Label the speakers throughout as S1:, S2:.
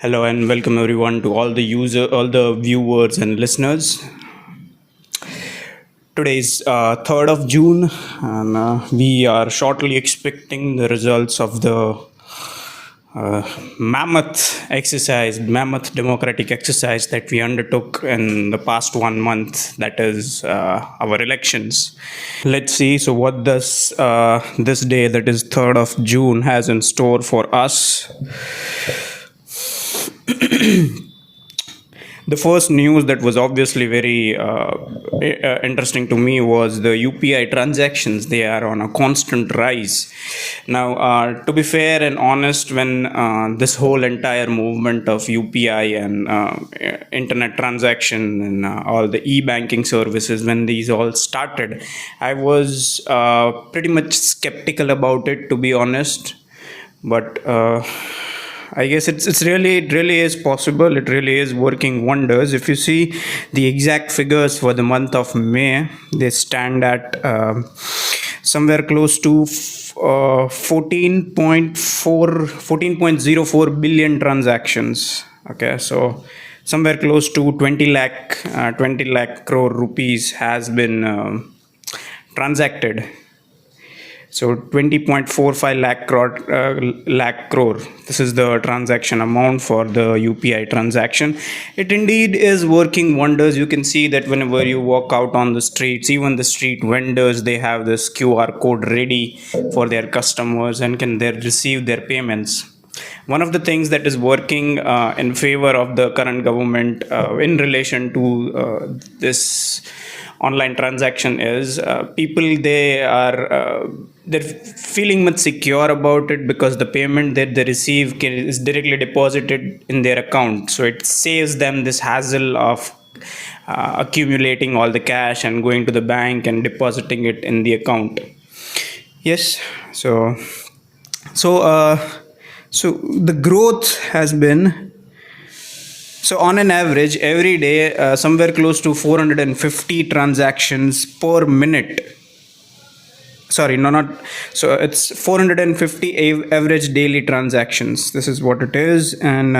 S1: Hello and welcome everyone to all the viewers and listeners. Today is 3rd of June, and we are shortly expecting the results of the uh, mammoth democratic exercise that we undertook in the past 1 month. That is our elections. Let's see. So, what does this day, that is 3rd of June, has in store for us? The first news that was obviously very interesting to me was the UPI transactions. They are on a constant rise. Now, to be fair and honest, when this whole entire movement of UPI and internet transaction and all the e-banking services, when these all started, I was pretty much skeptical about it, to be honest. But I guess it really is possible. It really is working wonders. If you see the exact figures for the month of May, they stand at somewhere close to 14.04 billion transactions. Okay, so somewhere close to 20 lakh crore rupees has been transacted. So 20.45 lakh crore. This is the transaction amount for the UPI transaction. It indeed is working wonders. You can see that whenever you walk out on the streets, even the street vendors, they have this QR code ready for their customers and can they receive their payments. One of the things that is working in favor of the current government in relation to this online transaction is people, they're feeling much secure about it because the payment that they receive is directly deposited in their account, so it saves them this hassle of accumulating all the cash and going to the bank and depositing it in the account. Yes, so the growth has been, so on an average every day somewhere close to 450 transactions per minute. Sorry, no, not so. It's 450 average daily transactions. This is what it is, and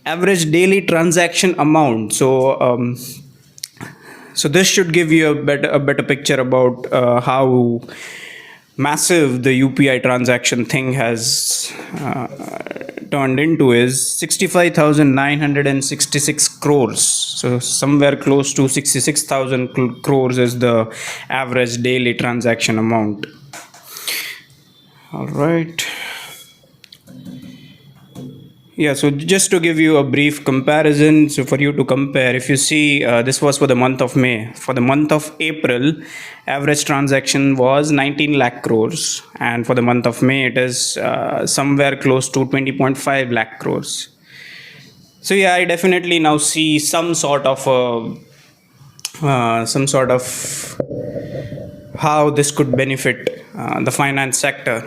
S1: average daily transaction amount. So this should give you a better picture about how massive the UPI transaction thing has turned into. Is 65,966 crores. So somewhere close to 66,000 crores is the average daily transaction amount. All right. Yeah, so just to give you a brief comparison, so for you to compare, if you see, this was for the month of May. For the month of April, average transaction was 19 lakh crores, and for the month of May, it is somewhere close to 20.5 lakh crores. So yeah, I definitely now see some sort of how this could benefit the finance sector.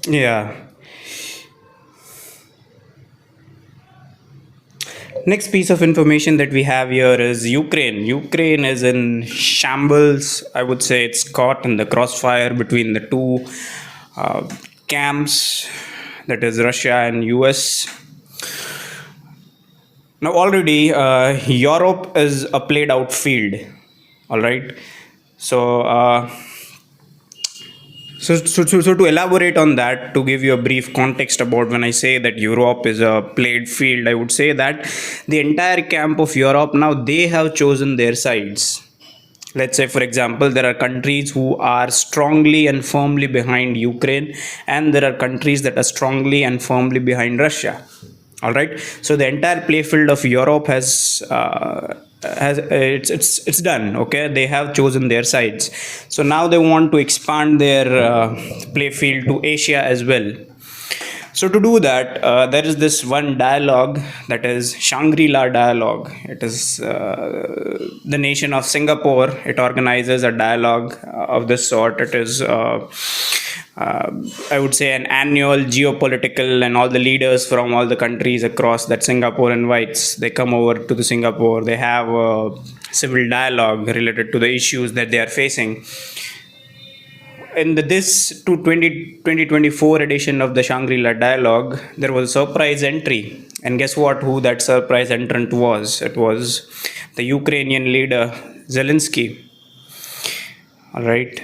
S1: Yeah. Next piece of information that we have here is Ukraine. Ukraine is in shambles. I would say it's caught in the crossfire between the two camps, that is Russia and US. Now, already Europe is a played out field. All right. So, so to elaborate on that, to give you a brief context about when I say that Europe is a played field, I would say that the entire camp of Europe now, they have chosen their sides. Let's say, for example, there are countries who are strongly and firmly behind Ukraine, and there are countries that are strongly and firmly behind Russia. All right. So the entire playfield of Europe has it's done. Okay, they have chosen their sides. So now they want to expand their playfield to Asia as well. So to do that, there is this one dialogue, that is Shangri-La dialogue. It is the nation of Singapore. It organizes a dialogue of this sort. It is, uh, I would say, an annual geopolitical, and all the leaders from all the countries across that Singapore invites. They come over to the Singapore. They have a civil dialogue related to the issues that they are facing. In this 2024 edition of the Shangri-La Dialogue, there was a surprise entry. And guess what? Who that surprise entrant was? It was the Ukrainian leader, Zelensky. All right.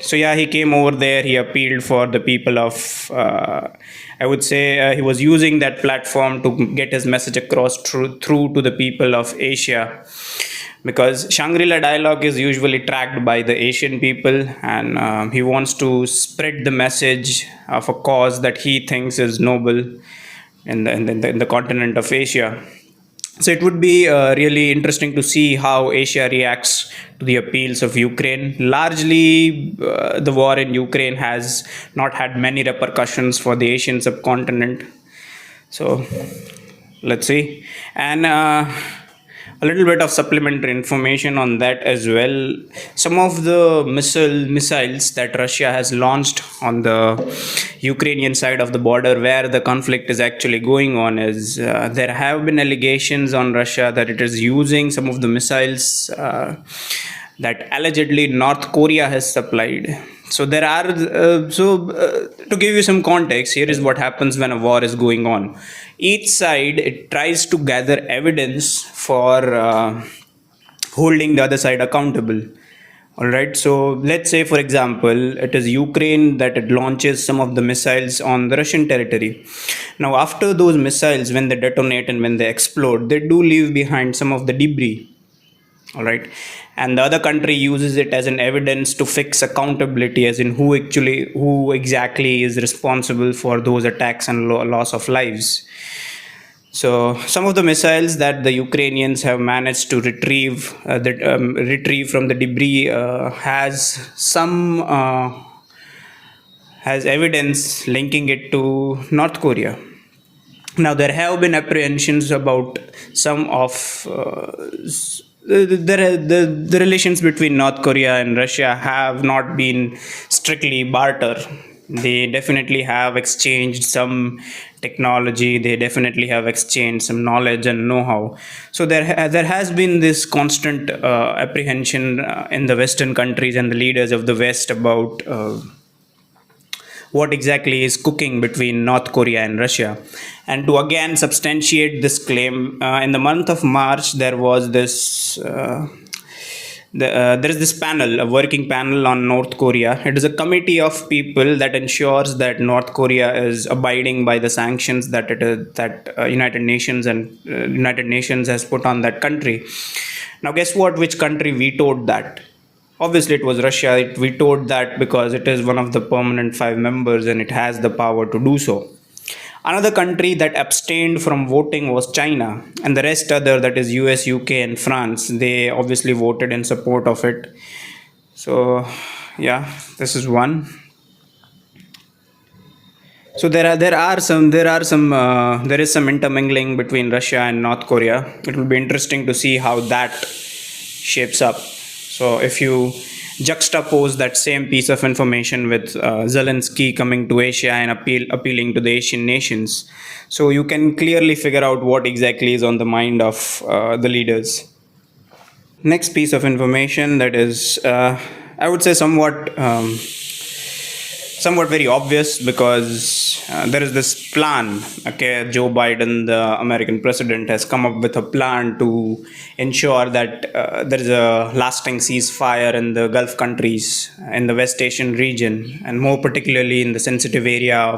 S1: So yeah, he came over there. He appealed for the people of. I would say he was using that platform to get his message across through to the people of Asia, because Shangri-La Dialogue is usually tracked by the Asian people, and he wants to spread the message of a cause that he thinks is noble in the continent of Asia. So it would be really interesting to see how Asia reacts to the appeals of Ukraine. Largely, the war in Ukraine has not had many repercussions for the Asian subcontinent. So let's see. And a little bit of supplementary information on that as well. Some of the missiles that Russia has launched on the Ukrainian side of the border, where the conflict is actually going on, is there have been allegations on Russia that it is using some of the missiles that allegedly North Korea has supplied. So there are to give you some context, here is what happens when a war is going on. Each side, it tries to gather evidence for holding the other side accountable. All right. So let's say, for example, it is Ukraine that it launches some of the missiles on the Russian territory. Now, after those missiles, when they detonate and when they explode, they do leave behind some of the debris. All right. And the other country uses it as an evidence to fix accountability, as in who exactly is responsible for those attacks and loss of lives. So some of the missiles that the Ukrainians have managed to retrieve from the debris has evidence linking it to North Korea. Now there have been apprehensions about some of the relations between North Korea and Russia have not been strictly barter. They definitely have exchanged some technology. They definitely have exchanged some knowledge and know-how. So there has been this constant apprehension in the Western countries and the leaders of the West about what exactly is cooking between North Korea and Russia. And to again substantiate this claim, in the month of March, there was this. There is this panel, a working panel on North Korea. It is a committee of people that ensures that North Korea is abiding by the sanctions that United Nations has put on that country. Now, guess what? Which country vetoed that? Obviously, it was Russia. It vetoed that because it is one of the permanent 5 members and it has the power to do so. Another country that abstained from voting was China, and the rest other, that is US, UK, and France, they obviously voted in support of it. So, yeah, this is one. So there is some intermingling between Russia and North Korea. It will be interesting to see how that shapes up. So if you juxtapose that same piece of information with Zelensky coming to Asia and appealing to the Asian nations, so you can clearly figure out what exactly is on the mind of the leaders. Next piece of information that is, I would say, somewhat very obvious, because there is this plan. Okay, Joe Biden, the American president, has come up with a plan to ensure that there is a lasting ceasefire in the Gulf countries, in the West Asian region, and more particularly in the sensitive area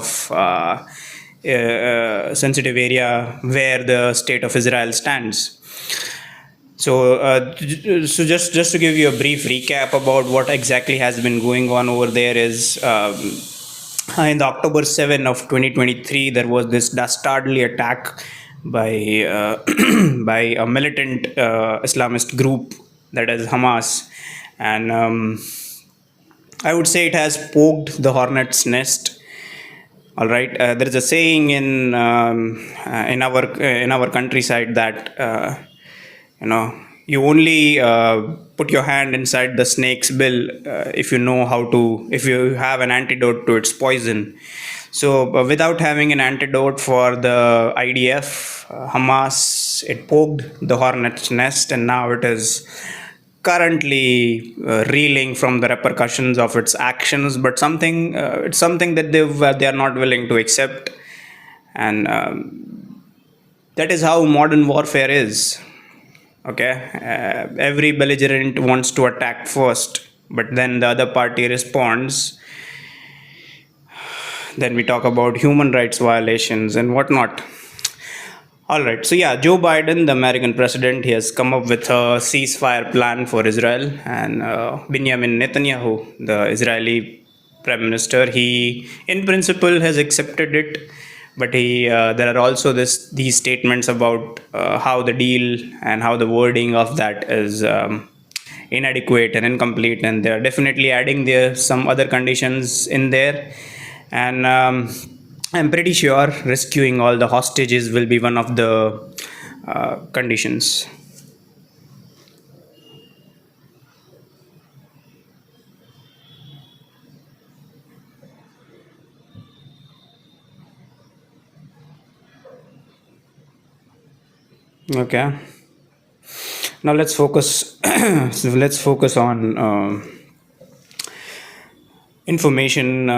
S1: where the state of Israel stands. So just to give you a brief recap about what exactly has been going on over there is, in the October 7 of 2023, there was this dastardly attack by by a militant Islamist group, that is Hamas, and I would say it has poked the hornet's nest All right. There is a saying in our countryside that you know you only put your hand inside the snake's bill if you know how to, if you have an antidote to its poison. So without having an antidote for the IDF, Hamas, it poked the hornet's nest, and now it is currently reeling from the repercussions of its actions. But something it's something that they are not willing to accept, and that is how modern warfare is. Okay, every belligerent wants to attack first, but then the other party responds. Then we talk about human rights violations and whatnot. All right. So yeah, Joe Biden, the American president, he has come up with a ceasefire plan for Israel, and Benjamin Netanyahu, the Israeli prime minister, he in principle has accepted it, but he there are also these statements about how the deal and how the wording of that is inadequate and incomplete, and they are definitely adding there some other conditions in there, and I'm pretty sure rescuing all the hostages will be one of the conditions. Okay. Now let's focus. So let's focus on information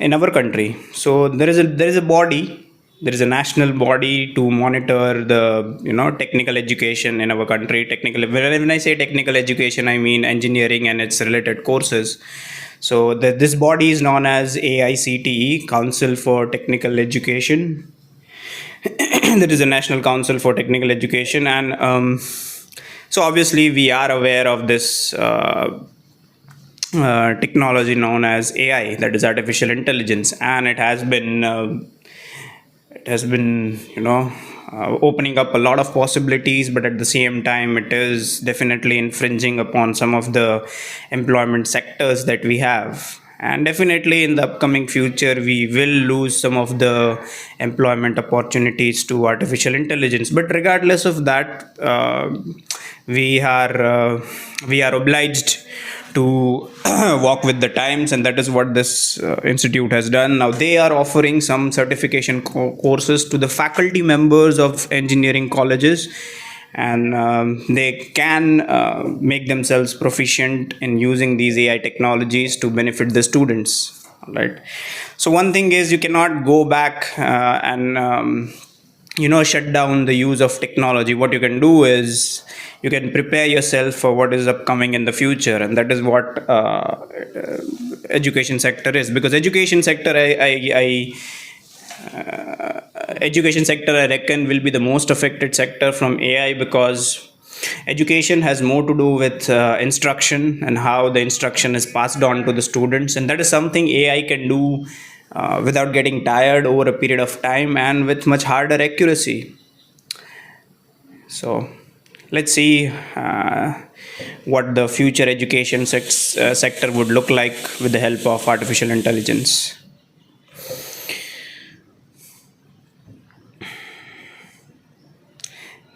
S1: in our country. So there is a body, there is a national body to monitor the technical education in our country. Technical, when I say technical education, I mean engineering and its related courses. So this body is known as AICTE, Council for Technical Education. There is a National Council for Technical Education, and so obviously we are aware of this technology known as AI, that is artificial intelligence, and it has been opening up a lot of possibilities, but at the same time it is definitely infringing upon some of the employment sectors that we have. And definitely in the upcoming future we will lose some of the employment opportunities to artificial intelligence, but regardless of that, we are obliged to walk with the times, and that is what this institute has done. Now they are offering some certification courses to the faculty members of engineering colleges, and they can make themselves proficient in using these AI technologies to benefit the students. All right. So one thing is, you cannot go back and shut down the use of technology. What you can do is you can prepare yourself for what is upcoming in the future, and that is what education sector is. Because education sector, I reckon, will be the most affected sector from AI, because education has more to do with instruction and how the instruction is passed on to the students, and that is something AI can do without getting tired over a period of time and with much harder accuracy. So let's see what the future education sector would look like with the help of artificial intelligence.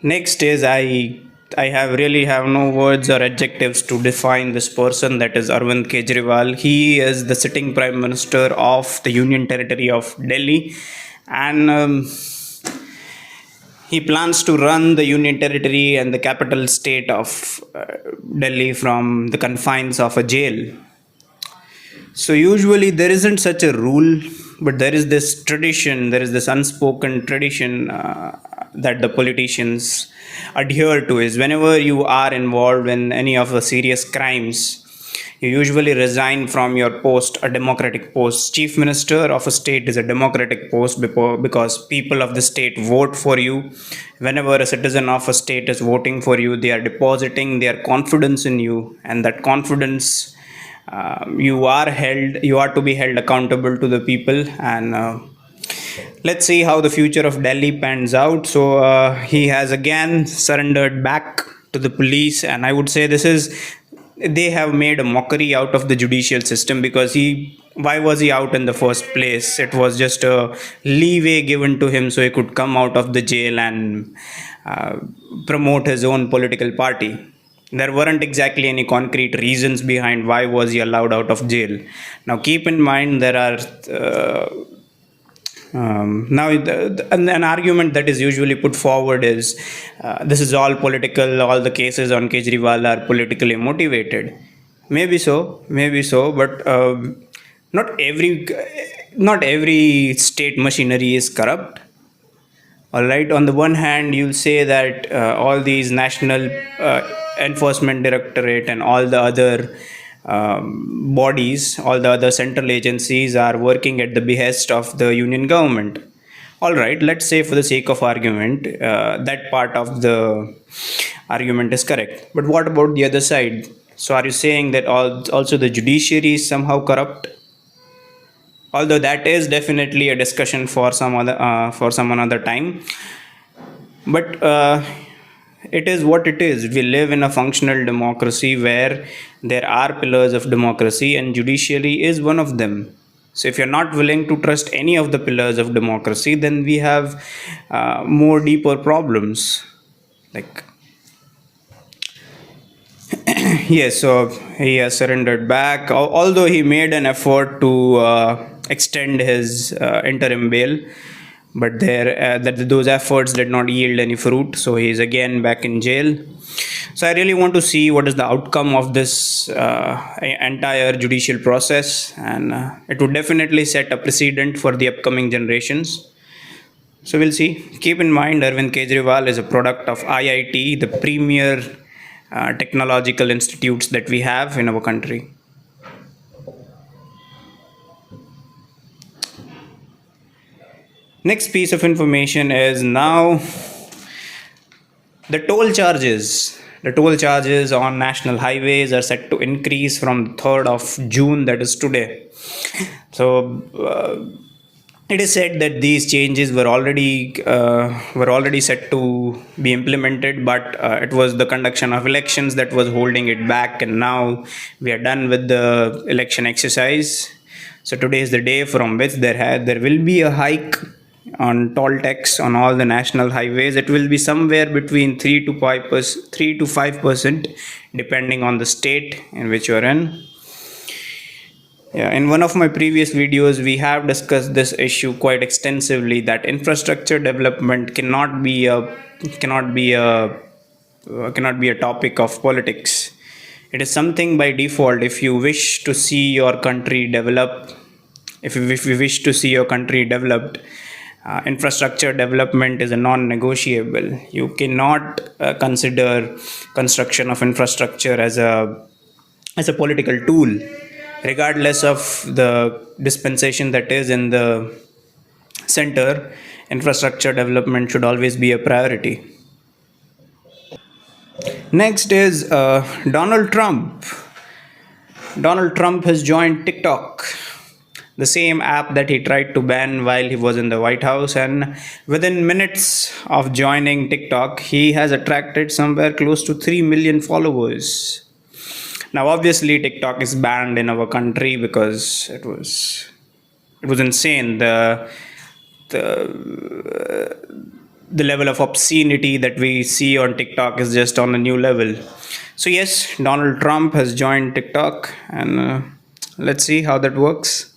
S1: Next is, I have no words or adjectives to define this person, that is Arvind Kejriwal. He is the sitting prime minister of the Union Territory of Delhi, and he plans to run the Union Territory and the capital state of Delhi from the confines of a jail. So usually there isn't such a rule, but there is this tradition, there is this unspoken tradition that the politicians adhere to, is whenever you are involved in any of the serious crimes, you usually resign from your post, a democratic post. Chief minister of a state is a democratic post because people of the state vote for you. Whenever a citizen of a state is voting for you, they are depositing their confidence in you, and that confidence, you are to be held accountable to the people. And let's see how the future of Delhi pans out. So he has again surrendered back to the police, and I would say this is they have made a mockery out of the judicial system, because why was he out in the first place? It was just a leeway given to him so he could come out of the jail and uh, promote his own political party. There weren't exactly any concrete reasons behind why was he allowed out of jail. Now keep in mind, there are now, an argument that is usually put forward is this is all political, all the cases on Kejriwal are politically motivated. Maybe so, but not every not every state machinery is corrupt. All right. On the one hand, you'll say that all these national enforcement directorate and all the other bodies, all the other central agencies are working at the behest of the union government. All right. Let's say, for the sake of argument, that part of the argument is correct. But what about the other side? So, are you saying that also the judiciary is somehow corrupt? Although that is definitely a discussion for some another time, but it is what it is. We live in a functional democracy where there are pillars of democracy, and judiciary is one of them. So if you're not willing to trust any of the pillars of democracy, then we have more deeper problems. Like, yes, so he has surrendered back, although he made an effort to extend his interim bail, but those efforts did not yield any fruit. So he is again back in jail. So I really want to see what is the outcome of this entire judicial process, and it would definitely set a precedent for the upcoming generations. So we'll see. Keep in mind, Arvind Kejriwal is a product of IIT, the premier technological institutes that we have in our country. Next piece of information is now the toll charges. The toll charges on national highways are set to increase from 3rd of June, that is today. So it is said that these changes were already set to be implemented, but it was the conduction of elections that was holding it back, and now we are done with the election exercise. So today is the day from which there will be a hike on toll tax on all the national highways. It will be somewhere between 3 to 5%, depending on the state in which you are in. Yeah, in one of my previous videos, we have discussed this issue quite extensively, that infrastructure development cannot be a topic of politics. It is something by default. If you wish to see your country develop, if you wish to see your country developed, infrastructure development is a non-negotiable. You cannot consider construction of infrastructure as a political tool, regardless of the dispensation that is in the center. Infrastructure development should always be a priority. Next is Donald Trump. Donald Trump has joined TikTok, the same app that he tried to ban while he was in the White House. And within minutes of joining TikTok, he has attracted somewhere close to 3 million followers. Now, obviously, TikTok is banned in our country because it was insane. The level of obscenity that we see on TikTok is just on a new level. So yes, Donald Trump has joined TikTok, and let's see how that works.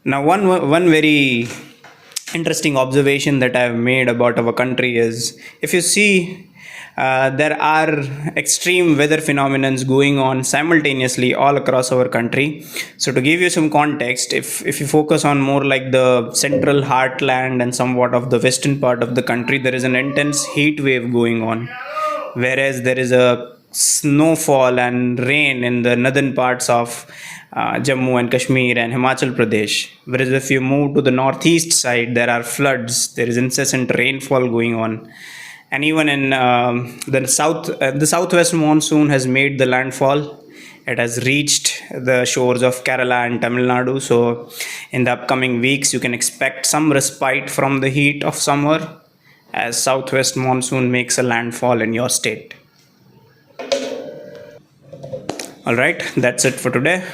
S1: Now, one very interesting observation that I've made about our country is, if you see, there are extreme weather phenomena going on simultaneously all across our country. So to give you some context, if you focus on more like the central heartland and somewhat of the western part of the country, there is an intense heat wave going on, whereas there is a snowfall and rain in the northern parts of Jammu and Kashmir and Himachal Pradesh. Whereas if you move to the northeast side, there are floods, there is incessant rainfall going on. And even in the southwest monsoon has made the landfall. It has reached the shores of Kerala and Tamil Nadu. So in the upcoming weeks, you can expect some respite from the heat of summer as southwest monsoon makes a landfall in your state. All right, that's it for today.